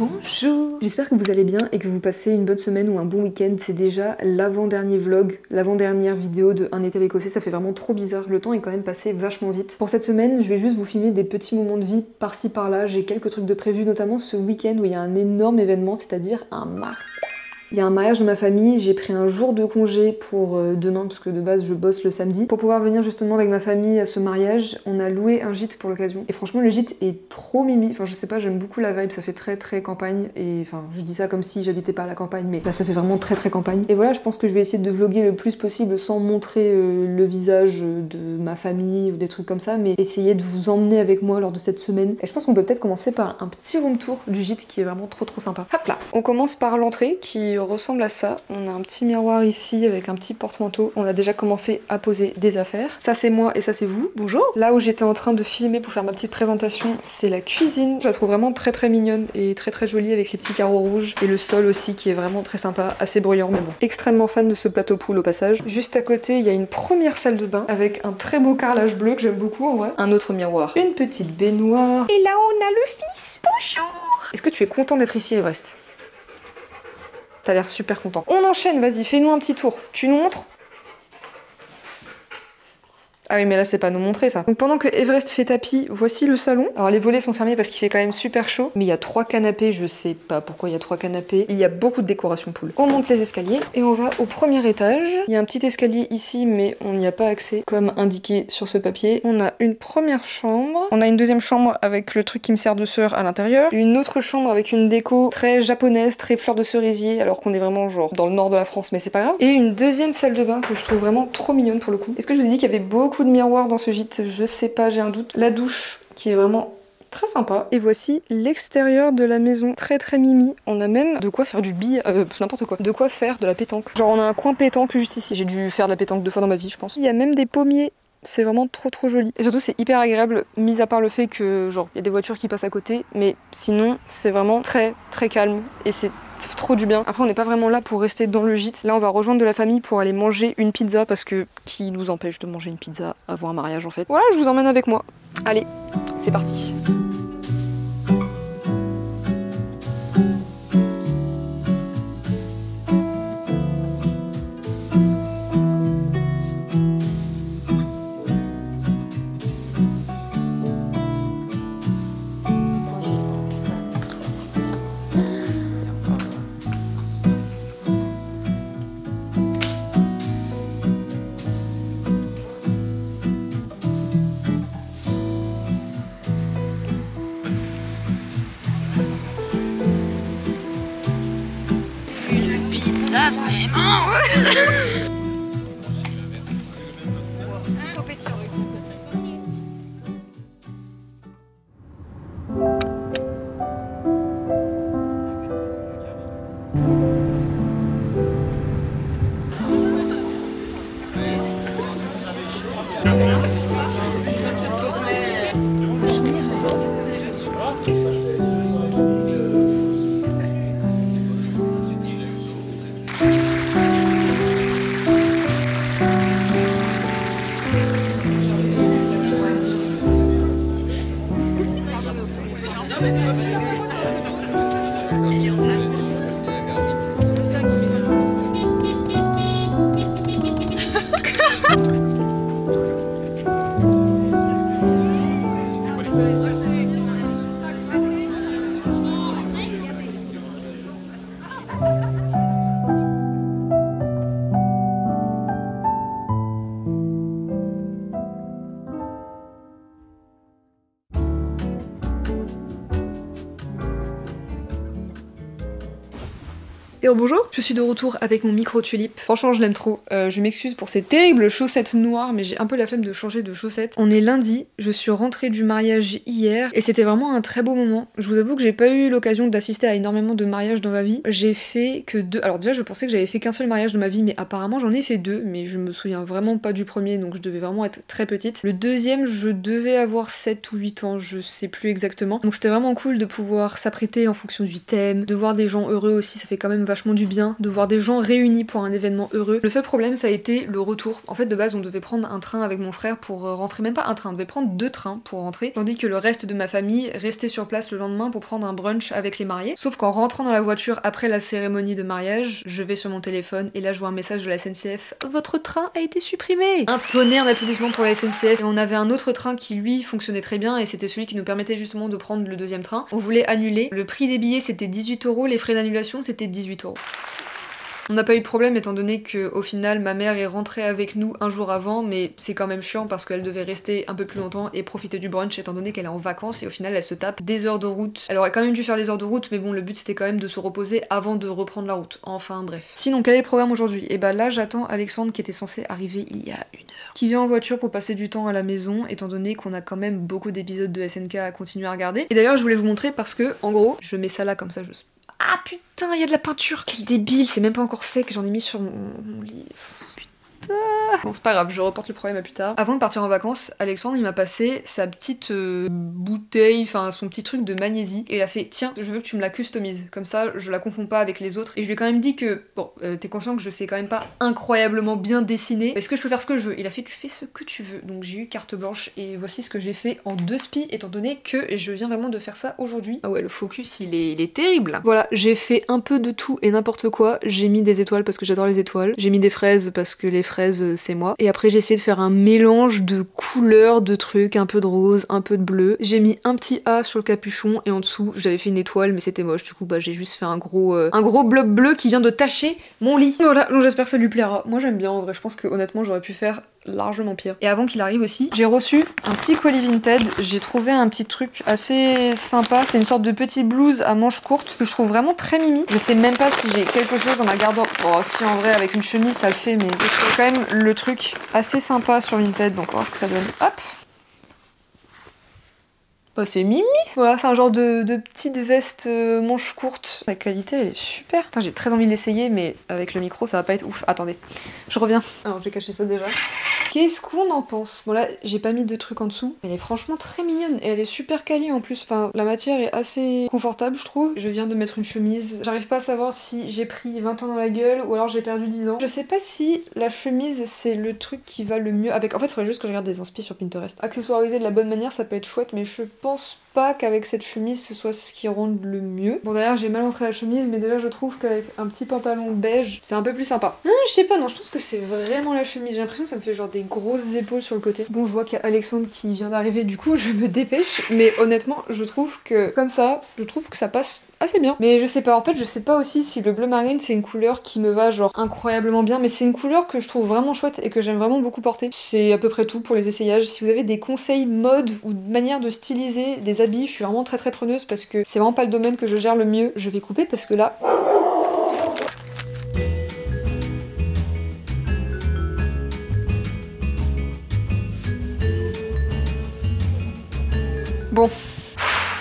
Bonjour! J'espère que vous allez bien et que vous passez une bonne semaine ou un bon week-end. C'est déjà l'avant-dernier vlog, l'avant-dernière vidéo de Un été avec OC. Ça fait vraiment trop bizarre. Le temps est quand même passé vachement vite. Pour cette semaine, je vais juste vous filmer des petits moments de vie par-ci par-là. J'ai quelques trucs de prévus, notamment ce week-end où il y a un énorme événement, c'est-à-dire un mariage. Il y a un mariage de ma famille, j'ai pris un jour de congé pour demain, parce que de base je bosse le samedi. Pour pouvoir venir justement avec ma famille à ce mariage, on a loué un gîte pour l'occasion. Et franchement le gîte est trop mimi, enfin je sais pas, j'aime beaucoup la vibe, ça fait très campagne. Et enfin je dis ça comme si j'habitais pas à la campagne, mais là ça fait vraiment très campagne. Et voilà, je pense que je vais essayer de vlogger le plus possible sans montrer le visage de ma famille ou des trucs comme ça, mais essayer de vous emmener avec moi lors de cette semaine. Et je pense qu'on peut peut-être commencer par un petit room tour du gîte qui est vraiment trop sympa. Hop là, on commence par l'entrée qui ressemble à ça. On a un petit miroir ici avec un petit porte-manteau. On a déjà commencé à poser des affaires. Ça c'est moi et ça c'est vous. Bonjour. Là où j'étais en train de filmer pour faire ma petite présentation, c'est la cuisine. Je la trouve vraiment très mignonne et très jolie avec les petits carreaux rouges et le sol aussi qui est vraiment très sympa, assez bruyant mais bon. Extrêmement fan de ce plateau poule au passage. Juste à côté, il y a une première salle de bain avec un très beau carrelage bleu que j'aime beaucoup en vrai. Un autre miroir, une petite baignoire. Et là on a le fils. Bonjour. Est-ce que tu es content d'être ici, Everest? T'as l'air super content. On enchaîne, vas-y, fais-nous un petit tour. Tu nous montres? Ah oui, mais là, c'est pas nous montrer ça. Donc pendant que Everest fait tapis, voici le salon. Alors les volets sont fermés parce qu'il fait quand même super chaud. Mais il y a 3 canapés, je sais pas pourquoi il y a 3 canapés. Il y a beaucoup de décoration poule. On monte les escaliers et on va au premier étage. Il y a un petit escalier ici, mais on n'y a pas accès, comme indiqué sur ce papier. On a une première chambre. On a une deuxième chambre avec le truc qui me sert de sœur à l'intérieur. Une autre chambre avec une déco très japonaise, très fleur de cerisier, alors qu'on est vraiment genre dans le nord de la France, mais c'est pas grave. Et une deuxième salle de bain que je trouve vraiment trop mignonne pour le coup. Est-ce que je vous ai dit qu'il y avait beaucoup de miroirs dans ce gîte? Je sais pas, j'ai un doute. La douche qui est vraiment très sympa. Et voici l'extérieur de la maison, très mimi. On a même de quoi faire du billet, n'importe quoi. De quoi faire de la pétanque. Genre on a un coin pétanque juste ici. J'ai dû faire de la pétanque 2 fois dans ma vie, je pense. Il y a même des pommiers. C'est vraiment trop joli. Et surtout c'est hyper agréable, mis à part le fait que genre il y a des voitures qui passent à côté, mais sinon c'est vraiment très calme et c'est trop du bien. Après on n'est pas vraiment là pour rester dans le gîte. Là on va rejoindre de la famille pour aller manger une pizza parce que qui nous empêche de manger une pizza avant un mariage en fait. Voilà, je vous emmène avec moi. Allez, c'est parti. Ça vraiment Et bonjour, je suis de retour avec mon micro tulipe. Franchement, je l'aime trop. Je m'excuse pour ces terribles chaussettes noires, mais j'ai un peu la flemme de changer de chaussettes. On est lundi, je suis rentrée du mariage hier, et c'était vraiment un très beau moment. Je vous avoue que j'ai pas eu l'occasion d'assister à énormément de mariages dans ma vie. J'ai fait que 2. Alors déjà, je pensais que j'avais fait qu'un seul mariage de ma vie, mais apparemment j'en ai fait 2, mais je me souviens vraiment pas du premier, donc je devais vraiment être très petite. Le deuxième, je devais avoir 7 ou 8 ans, je sais plus exactement. Donc c'était vraiment cool de pouvoir s'apprêter en fonction du thème, de voir des gens heureux aussi, ça fait quand même vachement du bien de voir des gens réunis pour un événement heureux. Le seul problème ça a été le retour. En fait de base on devait prendre un train avec mon frère pour rentrer, même pas un train, on devait prendre 2 trains pour rentrer, tandis que le reste de ma famille restait sur place le lendemain pour prendre un brunch avec les mariés. Sauf qu'en rentrant dans la voiture après la cérémonie de mariage, je vais sur mon téléphone et là je vois un message de la SNCF: votre train a été supprimé. Un tonnerre d'applaudissements pour la SNCF. Et on avait un autre train qui lui fonctionnait très bien et c'était celui qui nous permettait justement de prendre le 2e train. On voulait annuler. Le prix des billets c'était 18 €, les frais d'annulation c'était 18 €. On n'a pas eu de problème étant donné que au final ma mère est rentrée avec nous un jour avant, mais c'est quand même chiant parce qu'elle devait rester un peu plus longtemps et profiter du brunch étant donné qu'elle est en vacances et au final elle se tape des heures de route. Elle aurait quand même dû faire les heures de route, mais bon le but c'était quand même de se reposer avant de reprendre la route. Enfin bref. Sinon quel est le programme aujourd'hui? Et bah là j'attends Alexandre qui était censé arriver il y a 1 heure, qui vient en voiture pour passer du temps à la maison étant donné qu'on a quand même beaucoup d'épisodes de SNK à continuer à regarder. Et d'ailleurs je voulais vous montrer parce que en gros je mets ça là comme ça, ah putain, il y a de la peinture! Quel débile, c'est même pas encore sec, j'en ai mis sur mon lit. Putain. Bon, c'est pas grave, je reporte le problème à plus tard. Avant de partir en vacances, Alexandre il m'a passé sa petite bouteille, enfin son petit truc de magnésie, et il a fait: tiens, je veux que tu me la customises, comme ça je la confonds pas avec les autres. Et je lui ai quand même dit que, bon, t'es conscient que je sais quand même pas incroyablement bien dessiner, est-ce que je peux faire ce que je veux? Il a fait: tu fais ce que tu veux. Donc j'ai eu carte blanche et voici ce que j'ai fait en 2 spies, étant donné que je viens vraiment de faire ça aujourd'hui. Ah ouais, le focus il est terrible. Voilà, j'ai fait un peu de tout et n'importe quoi. J'ai mis des étoiles parce que j'adore les étoiles, j'ai mis des fraises parce que les fraises c'est moi, et après j'ai essayé de faire un mélange de couleurs, de trucs, un peu de rose, un peu de bleu. J'ai mis un petit A sur le capuchon et en dessous j'avais fait une étoile mais c'était moche, du coup bah j'ai juste fait un gros blob bleu qui vient de tacher mon lit. Voilà, donc j'espère que ça lui plaira. Moi j'aime bien en vrai, je pense que honnêtement j'aurais pu faire largement pire. Et avant qu'il arrive aussi, j'ai reçu un petit colis Vinted. J'ai trouvé un petit truc assez sympa, c'est une sorte de petit blouse à manches courtes que je trouve vraiment très mimi. Je sais même pas si j'ai quelque chose dans ma garde-robe. Oh si, en vrai avec une chemise ça le fait, mais je trouve quand même le truc assez sympa sur Vinted, donc on va voir ce que ça donne. Hop. Bah c'est mimi. Voilà, c'est un genre de petite veste manches courtes. La qualité elle est super. Putain, j'ai très envie de l'essayer mais avec le micro ça va pas être ouf. Attendez, je reviens. Alors je vais cacher ça déjà. Qu'est-ce qu'on en pense? Bon là j'ai pas mis de trucs en dessous. Elle est franchement très mignonne et elle est super quali en plus. Enfin la matière est assez confortable je trouve. Je viens de mettre une chemise. J'arrive pas à savoir si j'ai pris 20 ans dans la gueule ou alors j'ai perdu 10 ans. Je sais pas si la chemise c'est le truc qui va le mieux avec. En fait il faudrait juste que je regarde des inspi sur Pinterest. Accessoiriser de la bonne manière ça peut être chouette, mais je pense pas qu'avec cette chemise ce soit ce qui rende le mieux. Bon d'ailleurs j'ai mal entré la chemise, mais déjà je trouve qu'avec un petit pantalon beige c'est un peu plus sympa. Je sais pas, non je pense que c'est vraiment la chemise. J'ai l'impression que ça me fait genre des grosses épaules sur le côté. Bon je vois qu'il y a Alexandre qui vient d'arriver, du coup je me dépêche, mais honnêtement je trouve que comme ça, je trouve que ça passe assez bien. Mais je sais pas, en fait je sais pas aussi si le bleu marine c'est une couleur qui me va genre incroyablement bien, mais c'est une couleur que je trouve vraiment chouette et que j'aime vraiment beaucoup porter. C'est à peu près tout pour les essayages. Si vous avez des conseils mode ou manière de styliser des habits, je suis vraiment très preneuse parce que c'est vraiment pas le domaine que je gère le mieux. Je vais couper parce que là... Bon.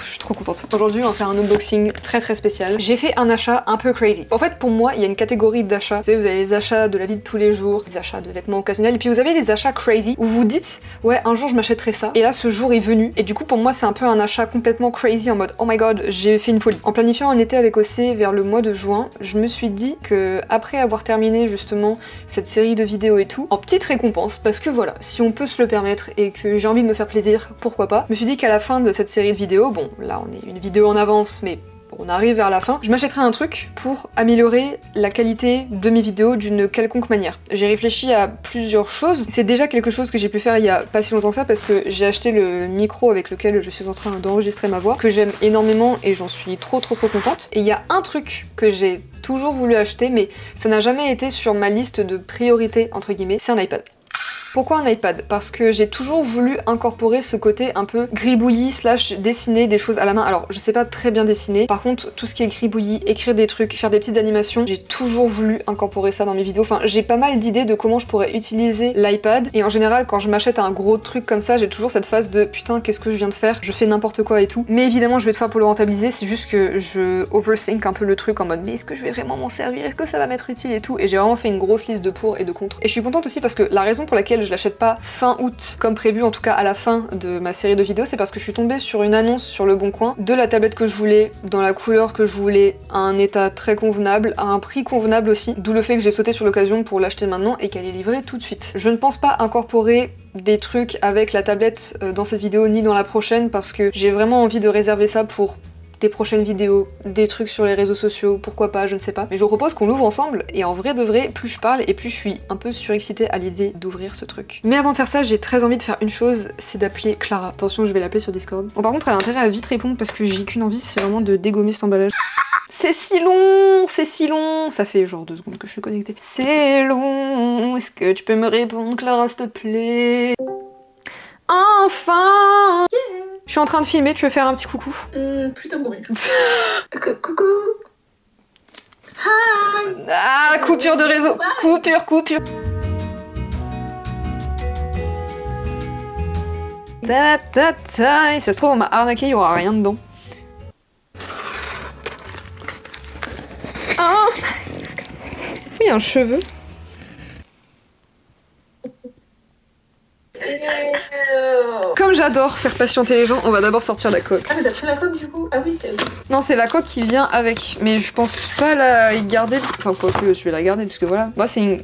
Je suis trop contente. Aujourd'hui, on va faire un unboxing très spécial. J'ai fait un achat un peu crazy. En fait, pour moi, il y a une catégorie d'achats. Vous savez, vous avez les achats de la vie de tous les jours, des achats de vêtements occasionnels, et puis vous avez des achats crazy où vous dites, ouais, un jour je m'achèterai ça. Et là, ce jour est venu. Et du coup, pour moi, c'est un peu un achat complètement crazy en mode, oh my god, j'ai fait une folie. En planifiant un été avec OC vers le mois de juin, je me suis dit que après avoir terminé justement cette série de vidéos et tout, en petite récompense, parce que voilà, si on peut se le permettre et que j'ai envie de me faire plaisir, pourquoi pas. Je me suis dit qu'à la fin de cette série de vidéos, bon, là on est une vidéo en avance, mais on arrive vers la fin, je m'achèterai un truc pour améliorer la qualité de mes vidéos d'une quelconque manière. J'ai réfléchi à plusieurs choses. C'est déjà quelque chose que j'ai pu faire il y a pas si longtemps que ça, parce que j'ai acheté le micro avec lequel je suis en train d'enregistrer ma voix, que j'aime énormément et j'en suis trop contente. Et il y a un truc que j'ai toujours voulu acheter, mais ça n'a jamais été sur ma liste de priorités, entre guillemets, c'est un iPad. Pourquoi un iPad? Parce que j'ai toujours voulu incorporer ce côté un peu gribouillis slash dessiner des choses à la main. Alors je sais pas très bien dessiner, par contre tout ce qui est gribouillis, écrire des trucs, faire des petites animations, j'ai toujours voulu incorporer ça dans mes vidéos. Enfin j'ai pas mal d'idées de comment je pourrais utiliser l'iPad, et en général quand je m'achète un gros truc comme ça, j'ai toujours cette phase de putain qu'est-ce que je viens de faire, je fais n'importe quoi et tout. Mais évidemment je vais tout faire pour le rentabiliser, c'est juste que je overthink un peu le truc en mode mais est-ce que je vais vraiment m'en servir, est-ce que ça va m'être utile et tout, et j'ai vraiment fait une grosse liste de pour et de contre. Et je suis contente aussi parce que la raison pour laquelle laquelle je l'achète pas fin août, comme prévu en tout cas à la fin de ma série de vidéos, c'est parce que je suis tombée sur une annonce sur Le Bon Coin de la tablette que je voulais, dans la couleur que je voulais, à un état très convenable, à un prix convenable aussi, d'où le fait que j'ai sauté sur l'occasion pour l'acheter maintenant et qu'elle est livrée tout de suite. Je ne pense pas incorporer des trucs avec la tablette dans cette vidéo ni dans la prochaine parce que j'ai vraiment envie de réserver ça pour des prochaines vidéos, des trucs sur les réseaux sociaux, pourquoi pas, je ne sais pas. Mais je vous propose qu'on l'ouvre ensemble, et en vrai de vrai, plus je parle et plus je suis un peu surexcitée à l'idée d'ouvrir ce truc. Mais avant de faire ça, j'ai très envie de faire une chose, c'est d'appeler Clara. Attention, je vais l'appeler sur Discord. Bon, par contre, elle a intérêt à vite répondre parce que j'ai qu'une envie, c'est vraiment de dégommer cet emballage. C'est si long, c'est si long. Ça fait genre 2 secondes que je suis connectée. C'est long, est-ce que tu peux me répondre, Clara, s'il te plaît? Enfin! Je suis en train de filmer, tu veux faire un petit coucou? Plutôt mourir. Coucou. Hi. Ah, coupure de réseau. Coupure. Ta. Et ça se trouve, on m'a arnaqué, il y aura rien dedans. Ah. Il y a un cheveu. Comme j'adore faire patienter les gens, on va d'abord sortir la coque. Ah mais t'as pris la coque du coup? Ah oui c'est... Non c'est la coque qui vient avec, mais je pense pas la garder, enfin quoique je vais la garder puisque voilà. Moi c'est une...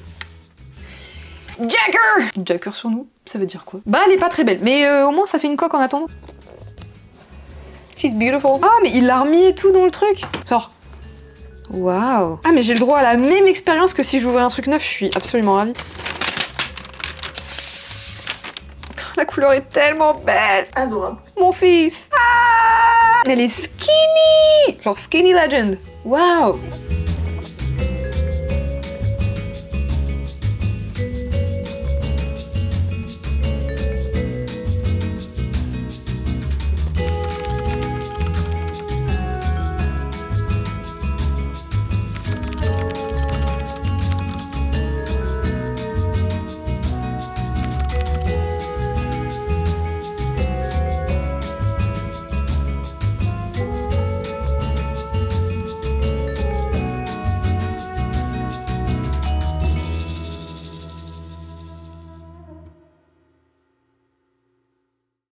Jacker! Jacker sur nous, ça veut dire quoi? Bah elle est pas très belle, mais au moins ça fait une coque en attendant. She's beautiful. Ah mais il l'a remis et tout dans le truc. Genre... Waouh. Ah mais j'ai le droit à la même expérience que si j'ouvrais un truc neuf, je suis absolument ravie. La couleur est tellement belle. Adorable. Mon fils. Ah, elle est skinny. Genre skinny legend. Waouh.